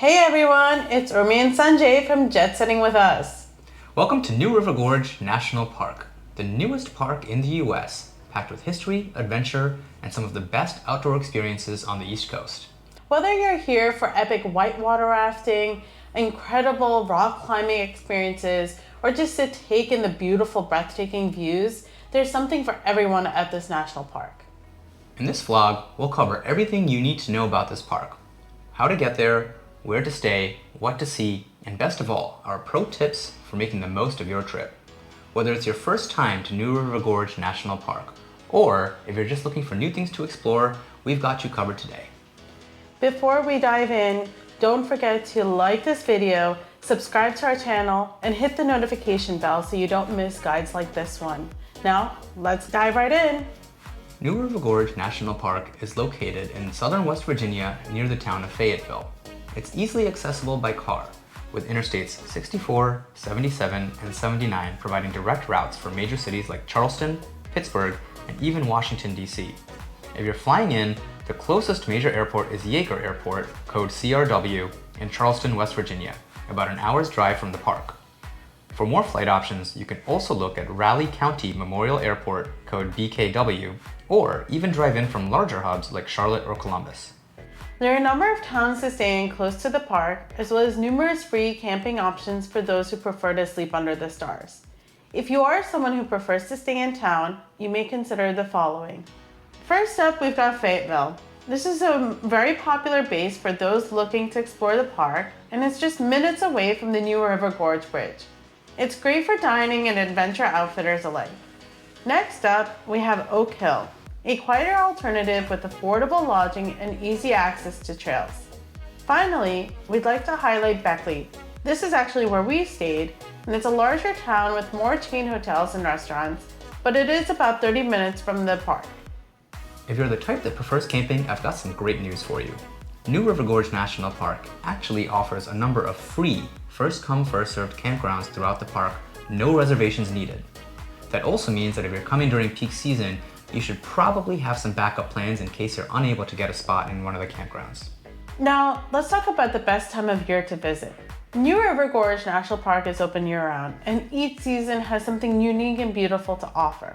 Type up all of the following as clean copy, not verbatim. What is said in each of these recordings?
Hey everyone, it's Urmi and Sanjay from Jet Setting with Us. Welcome to New River Gorge National Park, the newest park in the US, packed with history, adventure, and some of the best outdoor experiences on the East Coast. Whether you're here for epic whitewater rafting, incredible rock climbing experiences, or just to take in the beautiful, breathtaking views, there's something for everyone at this national park. In this vlog, we'll cover everything you need to know about this park, how to get there, where to stay, what to see, and best of all, our pro tips for making the most of your trip. Whether it's your first time to New River Gorge National Park, or if you're just looking for new things to explore, we've got you covered today. Before we dive in, don't forget to like this video, subscribe to our channel, and hit the notification bell so you don't miss guides like this one. Now, let's dive right in. New River Gorge National Park is located in southern West Virginia near the town of Fayetteville. It's easily accessible by car, with interstates 64, 77, and 79 providing direct routes for major cities like Charleston, Pittsburgh, and even Washington, D.C. If you're flying in, the closest major airport is Yeager Airport, code CRW, in Charleston, West Virginia, about an hour's drive from the park. For more flight options, you can also look at Raleigh County Memorial Airport, code BKW, or even drive in from larger hubs like Charlotte or Columbus. There are a number of towns to stay in close to the park, as well as numerous free camping options for those who prefer to sleep under the stars. If you are someone who prefers to stay in town, you may consider the following. First up, we've got Fayetteville. This is a very popular base for those looking to explore the park, and it's just minutes away from the New River Gorge Bridge. It's great for dining and adventure outfitters alike. Next up, we have Oak Hill, a quieter alternative with affordable lodging and easy access to trails. Finally, we'd like to highlight Beckley. This is actually where we stayed, and it's a larger town with more chain hotels and restaurants, but it is about 30 minutes from the park. If you're the type that prefers camping, I've got some great news for you. New River Gorge National Park actually offers a number of free first-come, first-served campgrounds throughout the park, no reservations needed. That also means that if you're coming during peak season, you should probably have some backup plans in case you're unable to get a spot in one of the campgrounds. Now, let's talk about the best time of year to visit. New River Gorge National Park is open year-round, and each season has something unique and beautiful to offer.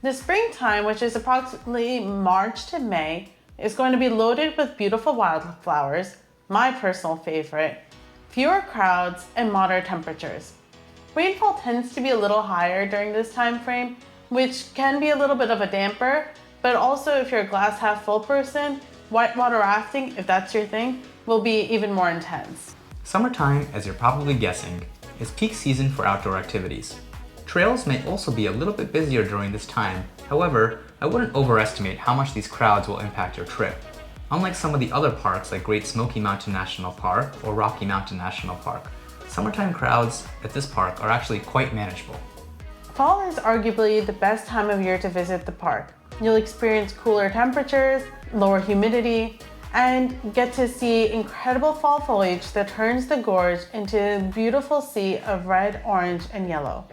The springtime, which is approximately March to May, is going to be loaded with beautiful wildflowers, my personal favorite, fewer crowds, and moderate temperatures. Rainfall tends to be a little higher during this time frame, which can be a little bit of a damper, but also if you're a glass half full person, whitewater rafting, if that's your thing, will be even more intense. Summertime, as you're probably guessing, is peak season for outdoor activities. Trails may also be a little bit busier during this time. However, I wouldn't overestimate how much these crowds will impact your trip. Unlike some of the other parks like Great Smoky Mountain National Park or Rocky Mountain National Park, summertime crowds at this park are actually quite manageable. Fall is arguably the best time of year to visit the park. You'll experience cooler temperatures, lower humidity, and get to see incredible fall foliage that turns the gorge into a beautiful sea of red, orange, and yellow.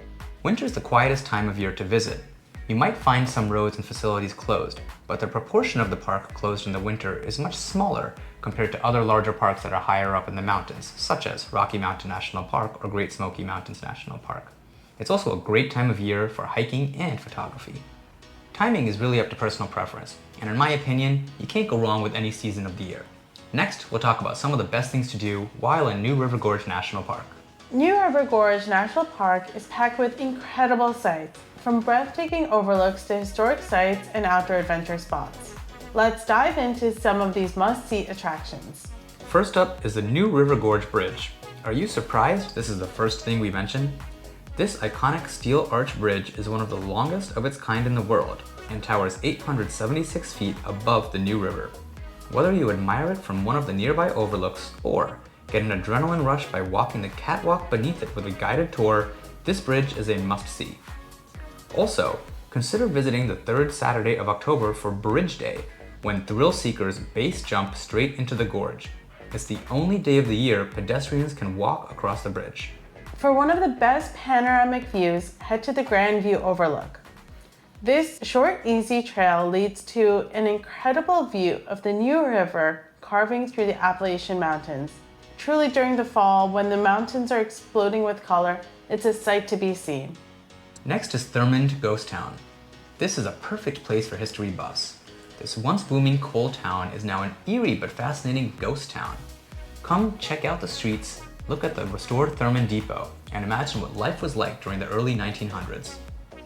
Winter is the quietest time of year to visit. You might find some roads and facilities closed, but the proportion of the park closed in the winter is much smaller compared to other larger parks that are higher up in the mountains, such as Rocky Mountain National Park or Great Smoky Mountains National Park. It's also a great time of year for hiking and photography. Timing is really up to personal preference, and in my opinion, you can't go wrong with any season of the year. Next, we'll talk about some of the best things to do while in New River Gorge National Park. New River Gorge National Park is packed with incredible sights, from breathtaking overlooks to historic sites and outdoor adventure spots. Let's dive into some of these must-see attractions. First up is the New River Gorge Bridge. Are you surprised this is the first thing we mentioned? This iconic steel arch bridge is one of the longest of its kind in the world and towers 876 feet above the New River. Whether you admire it from one of the nearby overlooks or get an adrenaline rush by walking the catwalk beneath it with a guided tour, this bridge is a must-see. Also, consider visiting the third Saturday of October for Bridge Day, when thrill seekers base jump straight into the gorge. It's the only day of the year pedestrians can walk across the bridge. For one of the best panoramic views, head to the Grand View Overlook. This short, easy trail leads to an incredible view of the New River carving through the Appalachian Mountains. Truly, during the fall, when the mountains are exploding with color, it's a sight to be seen. Next is Thurmond Ghost Town. This is a perfect place for history buffs. This once booming coal town is now an eerie but fascinating ghost town. Come check out the streets, look at the restored Thurmond Depot, and imagine what life was like during the early 1900s.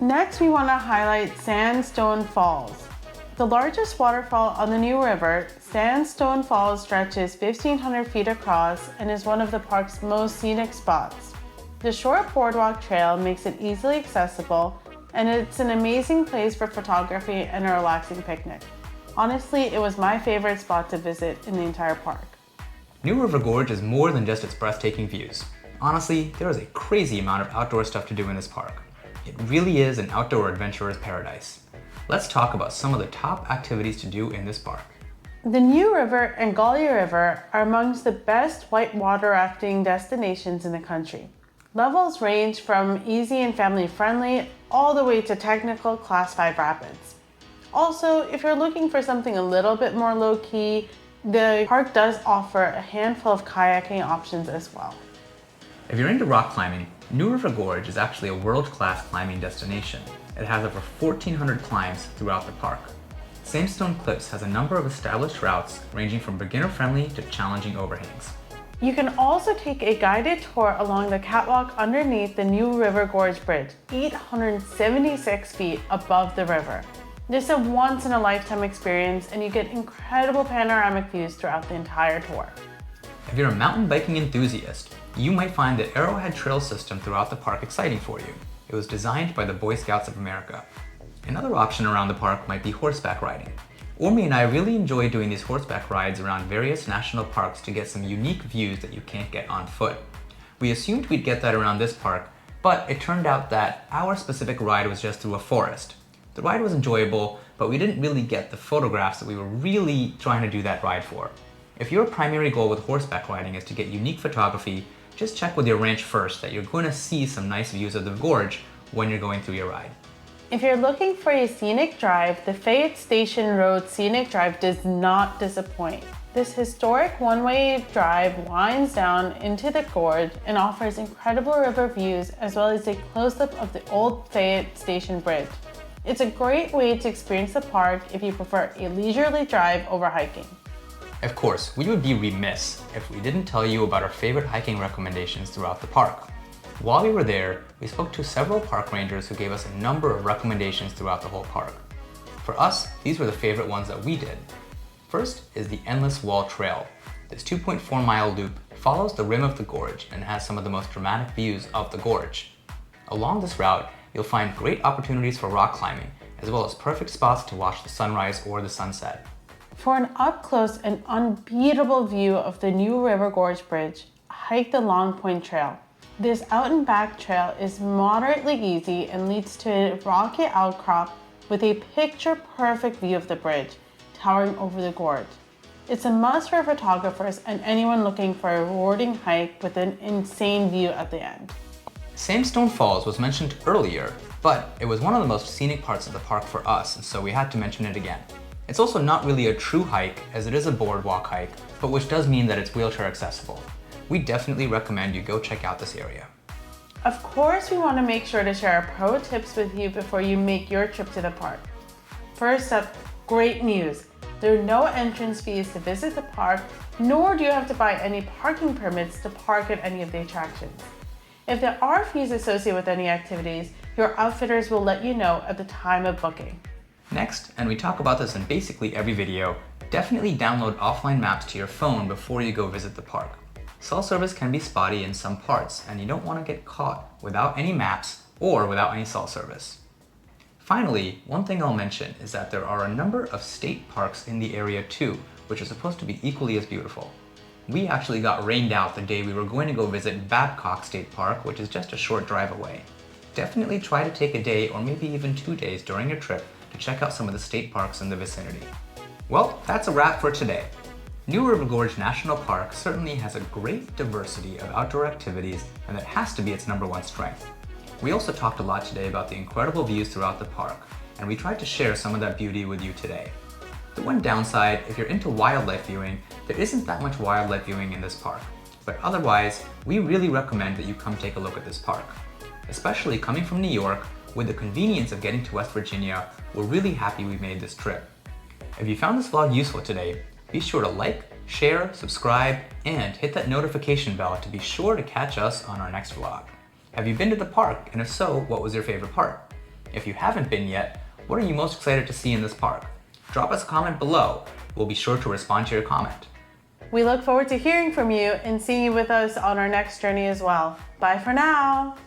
Next, we want to highlight Sandstone Falls. The largest waterfall on the New River, Sandstone Falls stretches 1,500 feet across and is one of the park's most scenic spots. The short boardwalk trail makes it easily accessible, and it's an amazing place for photography and a relaxing picnic. Honestly, it was my favorite spot to visit in the entire park. New River Gorge is more than just its breathtaking views. Honestly, there is a crazy amount of outdoor stuff to do in this park. It really is an outdoor adventurer's paradise. Let's talk about some of the top activities to do in this park. The New River and Gully River are amongst the best whitewater rafting destinations in the country. Levels range from easy and family-friendly all the way to technical Class 5 rapids. Also, if you're looking for something a little bit more low-key, the park does offer a handful of kayaking options as well. If you're into rock climbing, New River Gorge is actually a world-class climbing destination. It has over 1,400 climbs throughout the park. Sandstone Cliffs has a number of established routes ranging from beginner-friendly to challenging overhangs. You can also take a guided tour along the catwalk underneath the New River Gorge Bridge, 876 feet above the river. This is a once-in-a-lifetime experience, and you get incredible panoramic views throughout the entire tour. If you're a mountain biking enthusiast, you might find the Arrowhead Trail system throughout the park exciting for you. It was designed by the Boy Scouts of America. Another option around the park might be horseback riding. Ormy and I really enjoy doing these horseback rides around various national parks to get some unique views that you can't get on foot. We assumed we'd get that around this park, but it turned out that our specific ride was just through a forest. The ride was enjoyable, but we didn't really get the photographs that we were really trying to do that ride for. If your primary goal with horseback riding is to get unique photography, just check with your ranch first that you're going to see some nice views of the gorge when you're going through your ride. If you're looking for a scenic drive, the Fayette Station Road Scenic Drive does not disappoint. This historic one-way drive winds down into the gorge and offers incredible river views as well as a close-up of the old Fayette Station Bridge. It's a great way to experience the park if you prefer a leisurely drive over hiking. Of course, we would be remiss if we didn't tell you about our favorite hiking recommendations throughout the park. While we were there, we spoke to several park rangers who gave us a number of recommendations throughout the whole park. For us, these were the favorite ones that we did. First is the Endless Wall Trail. This 2.4-mile loop follows the rim of the gorge and has some of the most dramatic views of the gorge. Along this route, you'll find great opportunities for rock climbing, as well as perfect spots to watch the sunrise or the sunset. For an up-close and unbeatable view of the New River Gorge Bridge, hike the Long Point Trail. This out-and-back trail is moderately easy and leads to a rocky outcrop with a picture-perfect view of the bridge, towering over the gorge. It's a must for photographers and anyone looking for a rewarding hike with an insane view at the end. Sandstone Falls was mentioned earlier, but it was one of the most scenic parts of the park for us, and so we had to mention it again. It's also not really a true hike, as it is a boardwalk hike, but which does mean that it's wheelchair accessible. We definitely recommend you go check out this area. Of course, we want to make sure to share our pro tips with you before you make your trip to the park. First up, great news. There are no entrance fees to visit the park, nor do you have to buy any parking permits to park at any of the attractions. If there are fees associated with any activities, your outfitters will let you know at the time of booking. Next, and we talk about this in basically every video, definitely download offline maps to your phone before you go visit the park. Cell service can be spotty in some parts, and you don't want to get caught without any maps or without any cell service. Finally, one thing I'll mention is that there are a number of state parks in the area too, which are supposed to be equally as beautiful. We actually got rained out the day we were going to go visit Babcock State Park, which is just a short drive away. Definitely try to take a day or maybe even 2 days during your trip to check out some of the state parks in the vicinity. Well, that's a wrap for today. New River Gorge National Park certainly has a great diversity of outdoor activities, and that has to be its #1 strength. We also talked a lot today about the incredible views throughout the park, and we tried to share some of that beauty with you today. The one downside, if you're into wildlife viewing, there isn't that much wildlife viewing in this park. But otherwise, we really recommend that you come take a look at this park. Especially coming from New York, with the convenience of getting to West Virginia, we're really happy we made this trip. If you found this vlog useful today, be sure to like, share, subscribe, and hit that notification bell to be sure to catch us on our next vlog. Have you been to the park? And if so, what was your favorite part? If you haven't been yet, what are you most excited to see in this park? Drop us a comment below. We'll be sure to respond to your comment. We look forward to hearing from you and seeing you with us on our next journey as well. Bye for now.